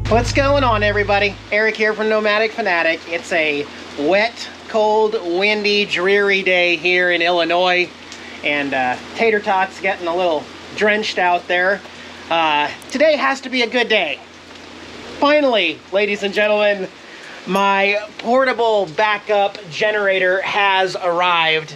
What's going on, everybody? Eric here from Nomadic Fanatic. It's a wet, cold, windy, dreary day here in Illinois, and Tater Tot's getting a little drenched out there. Today has to be a good day. Finally, ladies and gentlemen, my portable backup generator has arrived.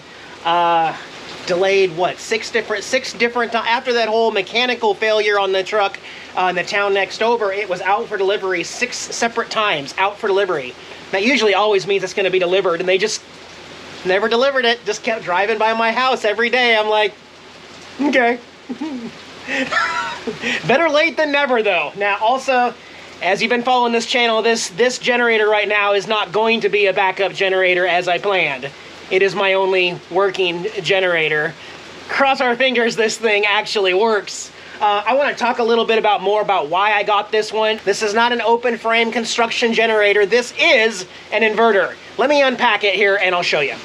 Delayed, what, six different times. After that whole mechanical failure on the truck in the town next over, it was out for delivery 6 separate times, out for delivery. That usually always means it's going to be delivered, and they just never delivered it. Just kept driving by my house every day. I'm like, okay. Better late than never, though. Now, also, as you've been following this channel, this generator right now is not going to be a backup generator as I planned. It is my only working generator. Cross our fingers this thing actually works. I want to talk a little bit more about why I got this one. This is not an open frame construction generator. This is an inverter. Let me unpack it here and I'll show you.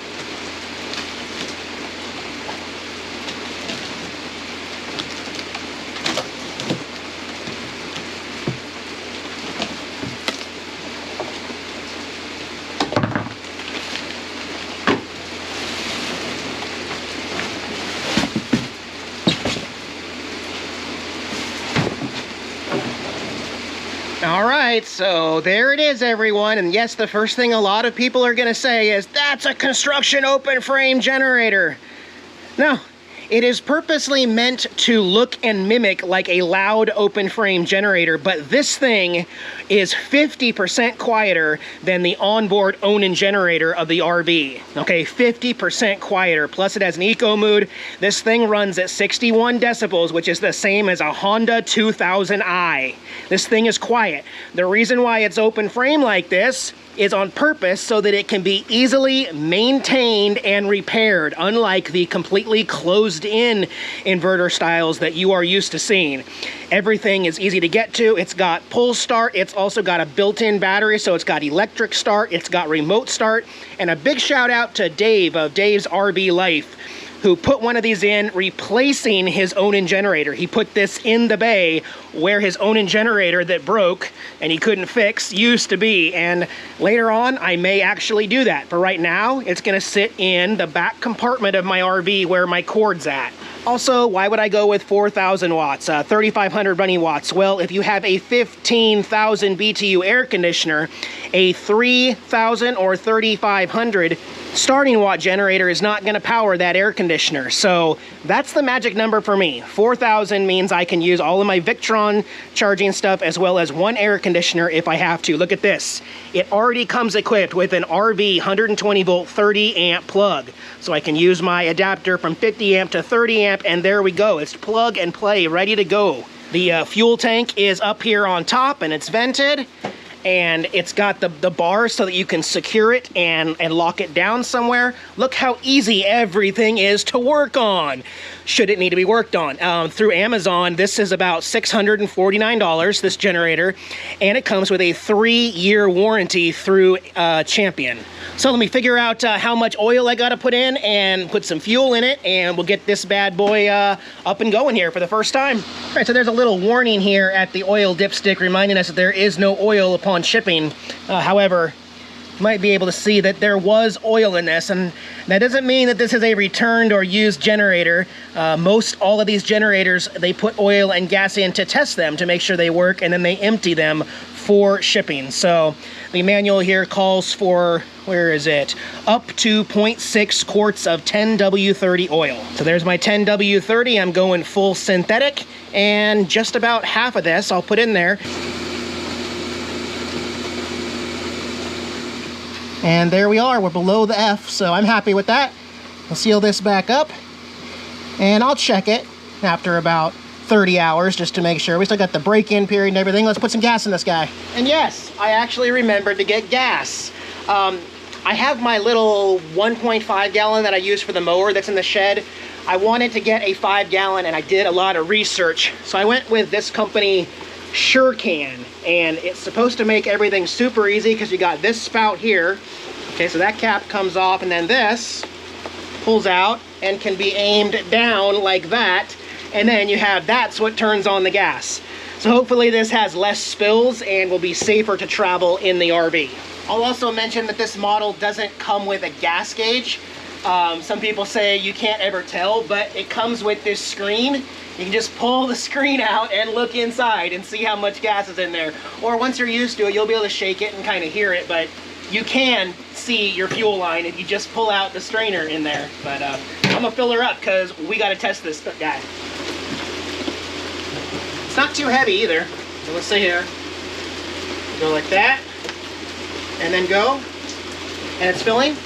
Alright, so there it is, everyone, and yes, the first thing a lot of people are going to say is, that's a construction open frame generator. No, it is purposely meant to look and mimic like a loud open frame generator, but this thing is 50% quieter than the onboard Onan generator of the RV. Okay, 50% quieter, plus it has an eco mode. This thing runs at 61 decibels, which is the same as a Honda 2000i. This thing is quiet. The reason why it's open frame like this is on purpose so that it can be easily maintained and repaired, unlike the completely closed-in inverter styles that you are used to seeing. Everything is easy to get to. It's got pull start. It's also got a built-in battery, so it's got electric start. It's got remote start. And a big shout out to Dave of Dave's RV Life, who put one of these in, replacing his Onan generator. He put this in the bay where his Onan generator that broke and he couldn't fix used to be. And later on, I may actually do that. But right now, it's gonna sit in the back compartment of my RV where my cord's at. Also, why would I go with 4,000 watts, 3,500 running watts? Well, if you have a 15,000 BTU air conditioner, a 3,000 or 3,500 starting watt generator is not going to power that air conditioner. So that's the magic number for me. 4,000 means I can use all of my Victron charging stuff as well as one air conditioner if I have to. Look at this. It already comes equipped with an RV 120 volt 30 amp plug. So I can use my adapter from 50 amp to 30 amp, and there we go. It's plug and play, ready to go. The fuel tank is up here on top and it's vented. And it's got the bars so that you can secure it and lock it down somewhere. Look how easy everything is to work on, should it need to be worked on. Through Amazon, this is about $649, this generator, and it comes with a 3-year warranty through Champion. So let me figure out how much oil I gotta put in and put some fuel in it, and we'll get this bad boy up and going here for the first time. All right, so there's a little warning here at the oil dipstick reminding us that there is no oil upon shipping. However, you might be able to see that there was oil in this, and that doesn't mean that this is a returned or used generator. All of these generators, they put oil and gas in to test them to make sure they work, and then they empty them for shipping. So the manual here calls for, where is it? Up to 0.6 quarts of 10W30 oil. So there's my 10W30. I'm going full synthetic, and just about half of this I'll put in there. And there we are, we're below the F, so I'm happy with that. I'll seal this back up, and I'll check it after about 30 hours just to make sure. We still got the break-in period and everything. Let's put some gas in this guy. And yes, I actually remembered to get gas. I have my little 1.5 gallon that I use for the mower that's in the shed. I wanted to get a 5 gallon, and I did a lot of research. So I went with this company, SureCan, and it's supposed to make everything super easy because you got this spout here. Okay, so that cap comes off, and then this pulls out and can be aimed down like that, and then you have, that's what turns on the gas. So hopefully this has less spills and will be safer to travel in the RV. I'll also mention that this model doesn't come with a gas gauge. Some people say you can't ever tell, but it comes with this screen. You can just pull the screen out and look inside and see how much gas is in there. Or once you're used to it, you'll be able to shake it and kind of hear it, but you can see your fuel line if you just pull out the strainer in there. But I'm gonna fill her up because we gotta test this guy. It's not too heavy either. So let's see here. Go like that, and then go, and it's filling.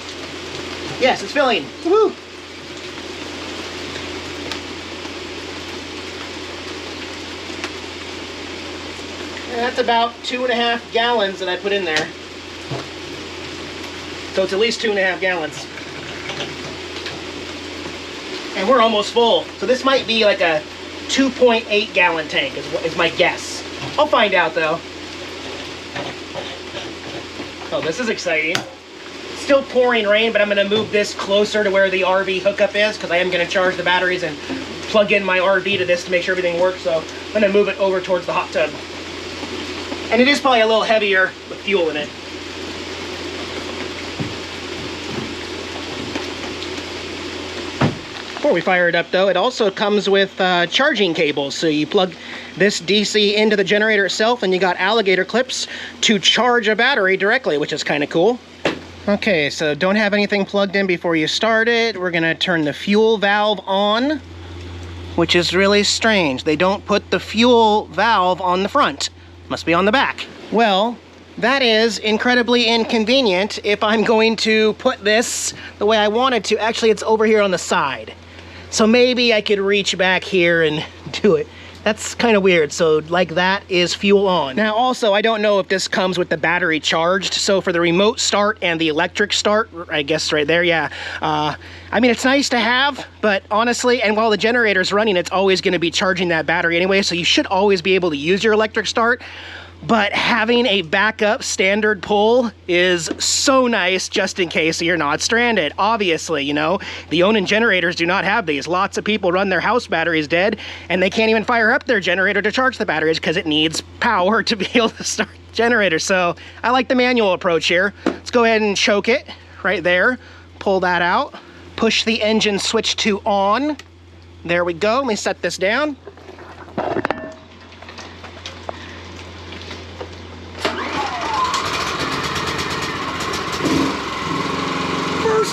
Yes, it's filling. Woo! And that's about 2.5 gallons that I put in there. So it's at least 2.5 gallons. And we're almost full. So this might be like a 2.8 gallon tank is my guess. I'll find out though. Oh, this is exciting. Still pouring rain, but I'm gonna move this closer to where the RV hookup is because I am gonna charge the batteries and plug in my RV to this to make sure everything works. So I'm gonna move it over towards the hot tub. And it is probably a little heavier with fuel in it. Before we fire it up though, it also comes with charging cables. So you plug this DC into the generator itself and you got alligator clips to charge a battery directly, which is kind of cool. Okay, so don't have anything plugged in before you start it. We're gonna turn the fuel valve on, which is really strange. They don't put the fuel valve on the front. Must be on the back. Well, that is incredibly inconvenient if I'm going to put this the way I wanted to. Actually, it's over here on the side. So maybe I could reach back here and do it. That's kind of weird. So like that is fuel on. Now also, I don't know if this comes with the battery charged. So for the remote start and the electric start, I guess right there, yeah. I mean, it's nice to have, but honestly, and while the generator's running, it's always gonna be charging that battery anyway. So you should always be able to use your electric start. But having a backup standard pull is so nice just in case you're not stranded. Obviously, you know, the Onan generators do not have these. Lots of people run their house batteries dead and they can't even fire up their generator to charge the batteries because it needs power to be able to start the generator. So I like the manual approach here. Let's go ahead and choke it right there. Pull that out. Push the engine switch to on. There we go. Let me set this down.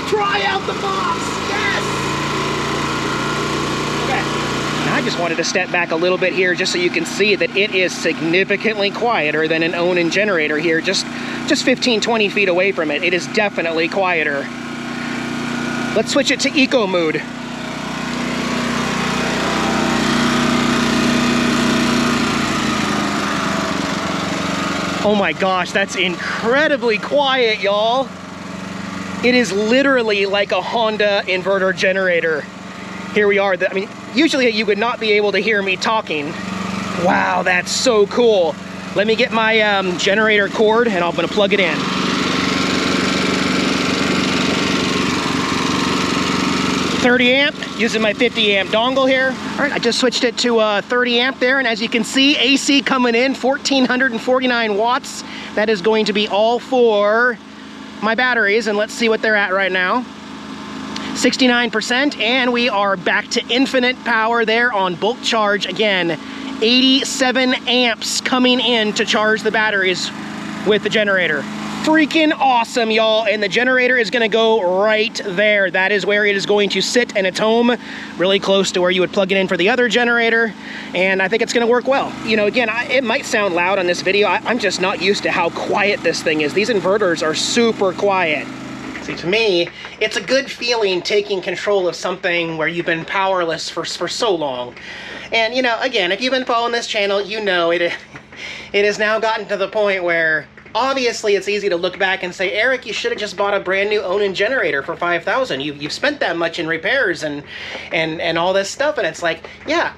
Try out the box, yes! Okay, now I just wanted to step back a little bit here just so you can see that it is significantly quieter than an Onan generator here, just 15-20 feet away from it. It is definitely quieter. Let's switch it to eco mode. Oh my gosh, that's incredibly quiet, y'all. It is literally like a Honda inverter generator. Here we are. I mean, usually you would not be able to hear me talking. Wow, that's so cool. Let me get my generator cord and I'm gonna plug it in. .30 amp, using my 50 amp dongle here. All right, I just switched it to 30 amp there, and as you can see, AC coming in, 1449 watts. That is going to be all for my batteries, and let's see what they're at right now. 69%, and we are back to infinite power there on bulk charge again. 87 amps coming in to charge the batteries with the generator. Freaking awesome, y'all, and the generator is gonna go right there. That is where it is going to sit in its home, really close to where you would plug it in for the other generator, and I think it's gonna work well. You know, again, it might sound loud on this video. I'm just not used to how quiet this thing is. These inverters are super quiet. See, to me, it's a good feeling taking control of something where you've been powerless for so long. And, you know, again, if you've been following this channel, you know it has now gotten to the point where obviously it's easy to look back and say, Eric, you should have just bought a brand new Onan generator for $5,000. You've spent that much in repairs and all this stuff. And it's like, yeah,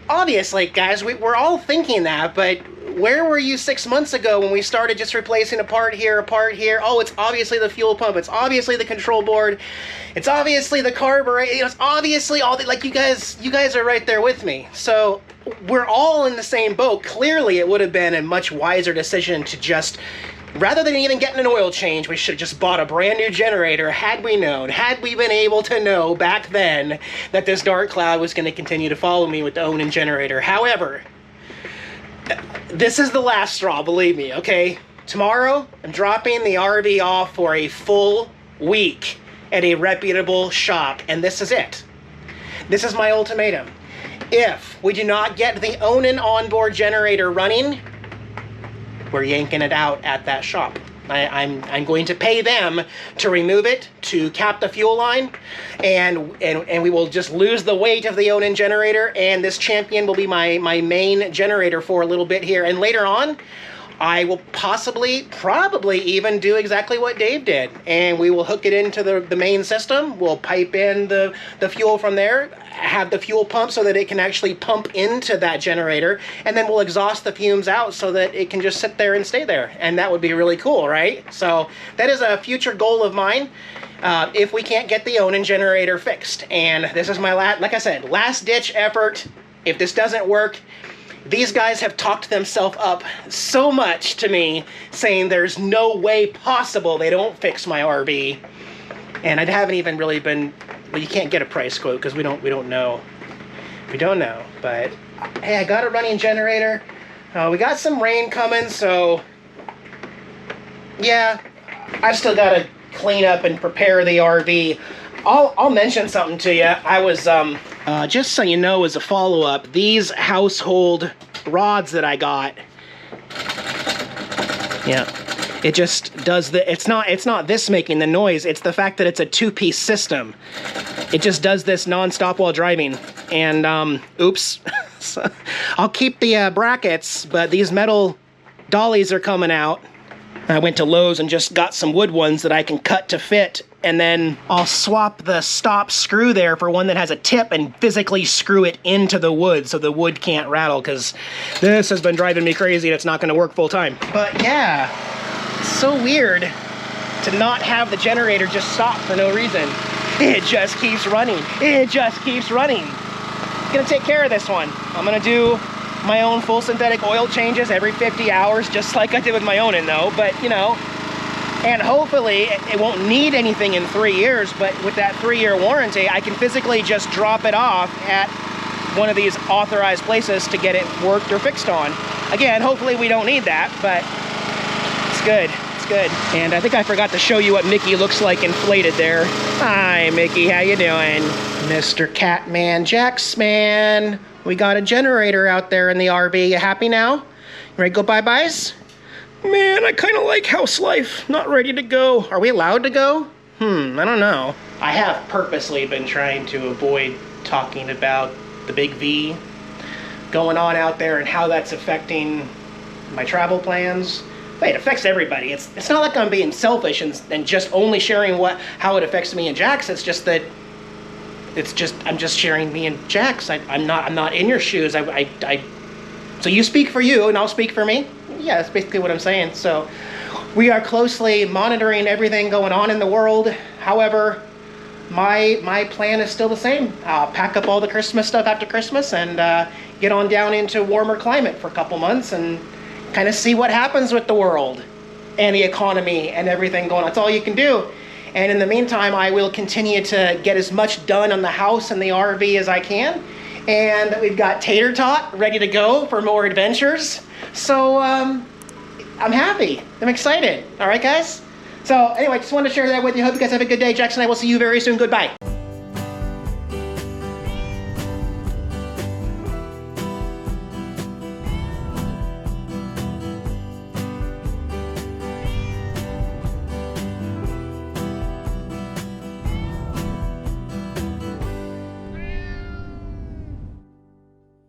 obviously, guys, we're all thinking that, but where were you 6 months ago when we started just replacing a part here, a part here? Oh, it's obviously the fuel pump. It's obviously the control board. It's obviously the carburetor. You know, it's obviously all the, like, you guys are right there with me. So we're all in the same boat. Clearly, it would have been a much wiser decision to just, rather than even getting an oil change, we should have just bought a brand new generator had we known, had we been able to know back then that this dark cloud was going to continue to follow me with the Onan generator. However, this is the last straw, believe me, okay? Tomorrow, I'm dropping the RV off for a full week at a reputable shop, and this is it. This is my ultimatum. If we do not get the Onan onboard generator running, we're yanking it out at that shop. I'm going to pay them to remove it, to cap the fuel line, and we will just lose the weight of the Onan generator, and this Champion will be my main generator for a little bit here. And later on, I will probably even do exactly what Dave did, and we will hook it into the main system. We'll pipe in the fuel from there, have the fuel pump so that it can actually pump into that generator, and then we'll exhaust the fumes out so that it can just sit there and stay there. And that would be really cool, right? So that is a future goal of mine if we can't get the Onan generator fixed. And this is my like I said, last ditch effort. If this doesn't work, these guys have talked themselves up so much to me, saying there's no way possible they don't fix my RV. And I haven't even really been, well, you can't get a price quote because we don't know. We don't know. But hey, I got a running generator. We got some rain coming, so yeah, I've still got to clean up and prepare the RV. I'll mention something to you. I was just so you know, as a follow-up, these household rods that I got, yeah, it just does it's not this making the noise, it's the fact that it's a two-piece system. It just does this non-stop while driving. And oops. So, I'll keep the brackets, but these metal dollies are coming out. I went to Lowe's and just got some wood ones that I can cut to fit, and then I'll swap the stop screw there for one that has a tip and physically screw it into the wood so the wood can't rattle, because this has been driving me crazy and it's not going to work full time. But yeah, it's so weird to not have the generator just stop for no reason. It just keeps running. It just keeps running. I'm going to take care of this one. I'm going to do my own full synthetic oil changes every 50 hours, just like I did with my Onan though, but you know, and hopefully it won't need anything in 3 years, but with that 3-year warranty, I can physically just drop it off at one of these authorized places to get it worked or fixed on. Again, hopefully we don't need that, but it's good, it's good. And I think I forgot to show you what Mickey looks like inflated there. Hi Mickey, how you doing? Mr. Catman, Jaxman. We got a generator out there in the RV. You happy now? You ready to go bye-byes? Man, I kind of like house life. Not ready to go. Are we allowed to go? I don't know. I have purposely been trying to avoid talking about the big V going on out there and how that's affecting my travel plans. But it affects everybody. It's not like I'm being selfish and just only sharing how it affects me and Jax. It's just that I'm just sharing me and Jax. I'm not in your shoes. So you speak for you and I'll speak for me. Yeah, that's basically what I'm saying. So we are closely monitoring everything going on in the world. However, my plan is still the same. I'll pack up all the Christmas stuff after Christmas and get on down into warmer climate for a couple months and kind of see what happens with the world and the economy and everything going on. That's all you can do. And in the meantime, I will continue to get as much done on the house and the RV as I can. And we've got Tater Tot ready to go for more adventures. So I'm happy. I'm excited. All right, guys? So anyway, just wanted to share that with you. Hope you guys have a good day. Jackson and I will see you very soon. Goodbye.